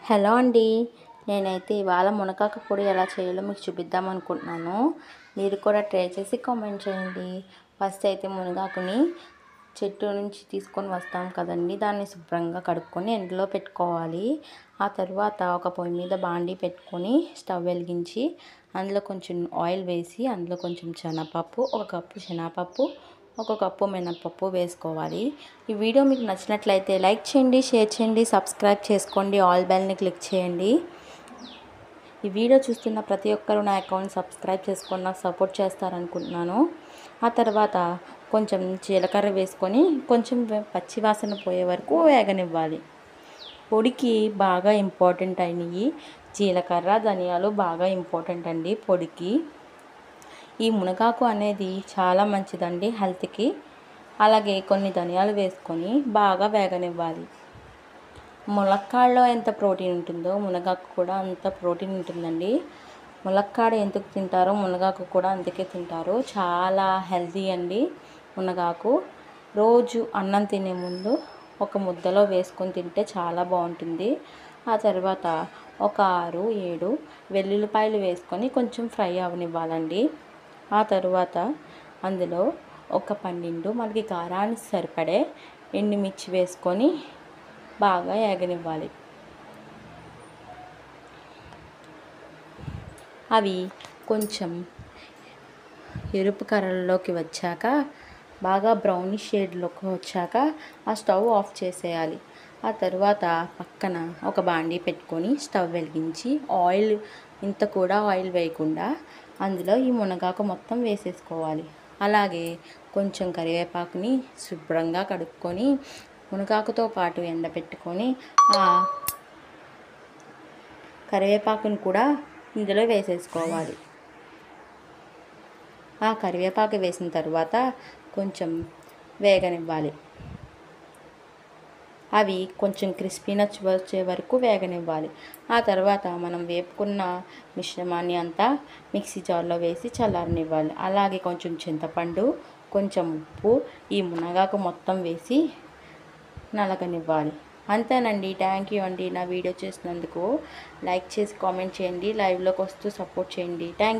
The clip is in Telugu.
హలో అండి. నేనైతే ఇవాళ మునగాకు పొడి ఎలా చేయాలో మీకు చూపిద్దాం అనుకుంటున్నాను. మీరు కూడా ట్రై చేసి కామెంట్ చేయండి. ఫస్ట్ అయితే మునగాకుని చెట్టు నుంచి తీసుకొని వస్తాం కదండి, దాన్ని శుభ్రంగా కడుక్కొని ఎండలో పెట్టుకోవాలి. ఆ తర్వాత ఒక పొయ్యి మీద బాండీ పెట్టుకొని స్టవ్ వెలిగించి అందులో కొంచెం ఆయిల్ వేసి అందులో కొంచెం శనగపప్పు, ఒక కప్పు శనగపప్పు, ఒక కప్పు మినపప్పు వేసుకోవాలి. ఈ వీడియో మీకు నచ్చినట్లయితే లైక్ చేయండి, షేర్ చేయండి, సబ్స్క్రైబ్ చేసుకోండి, ఆల్ బెల్ని క్లిక్ చేయండి. ఈ వీడియో చూస్తున్న ప్రతి ఒక్కరూ నా అకౌంట్ సబ్స్క్రైబ్ చేసుకొని నాకు సపోర్ట్ చేస్తారనుకుంటున్నాను. ఆ తర్వాత కొంచెం జీలకర్ర వేసుకొని కొంచెం పచ్చివాసన పోయే వరకు వేగనివ్వాలి. పొడికి బాగా ఇంపార్టెంట్ అయినవి జీలకర్ర, ధనియాలు బాగా ఇంపార్టెంట్ అండి పొడికి. ఈ మునగాకు అనేది చాలా మంచిదండి హెల్త్కి. అలాగే కొన్ని ధనియాలు వేసుకొని బాగా వేగనివ్వాలి. ములక్కాడలో ఎంత ప్రోటీన్ ఉంటుందో మునగాకు కూడా అంత ప్రోటీన్ ఉంటుందండి. ములక్కాడ ఎందుకు తింటారో మునగాకు కూడా అందుకే తింటారు. చాలా హెల్తీ అండి మునగాకు. రోజు అన్నం తినే ముందు ఒక ముద్దలో వేసుకొని తింటే చాలా బాగుంటుంది. ఆ తర్వాత ఒక 6-7 వెల్లుల్లిపాయలు వేసుకొని కొంచెం ఫ్రై అవనివ్వాలండి. ఆ తరువాత అందులో ఒక 12 మనకి కారానికి సరిపడే ఎండుమిర్చి వేసుకొని బాగా వేగనివ్వాలి. అవి కొంచెం ఎరుపు కలర్లోకి వచ్చాక, బాగా బ్రౌనిష్ షేడ్లోకి వచ్చాక ఆ స్టవ్ ఆఫ్ చేసేయాలి. ఆ తర్వాత పక్కన ఒక బాండీ పెట్టుకొని స్టవ్ వెలిగించి ఇంత కూడా ఆయిల్ వేయకుండా అందులో ఈ మునగాకు మొత్తం వేసేసుకోవాలి. అలాగే కొంచెం కరివేపాకుని శుభ్రంగా కడుక్కొని మునగాకుతో పాటు ఎండబెట్టుకొని ఆ కరివేపాకుని కూడా ఇందులో వేసేసుకోవాలి. ఆ కరివేపాకు వేసిన తర్వాత కొంచెం వేగనివ్వాలి. అవి కొంచెం క్రిస్పీనెస్ వచ్చే వరకు వేగనివ్వాలి. ఆ తర్వాత మనం వేపుకున్న మిశ్రమాన్ని అంతా మిక్సీ జార్లో వేసి చల్లారనివ్వాలి. అలాగే కొంచెం చింతపండు, కొంచెం ఉప్పు, ఈ మునగాకు మొత్తం వేసి నలగనివ్వాలి. అంతేనండి. థ్యాంక్ యూ అండి. నా వీడియో చేసినందుకు లైక్ చేసి కామెంట్ చేయండి. లైవ్లోకి వస్తూ సపోర్ట్ చేయండి. థ్యాంక్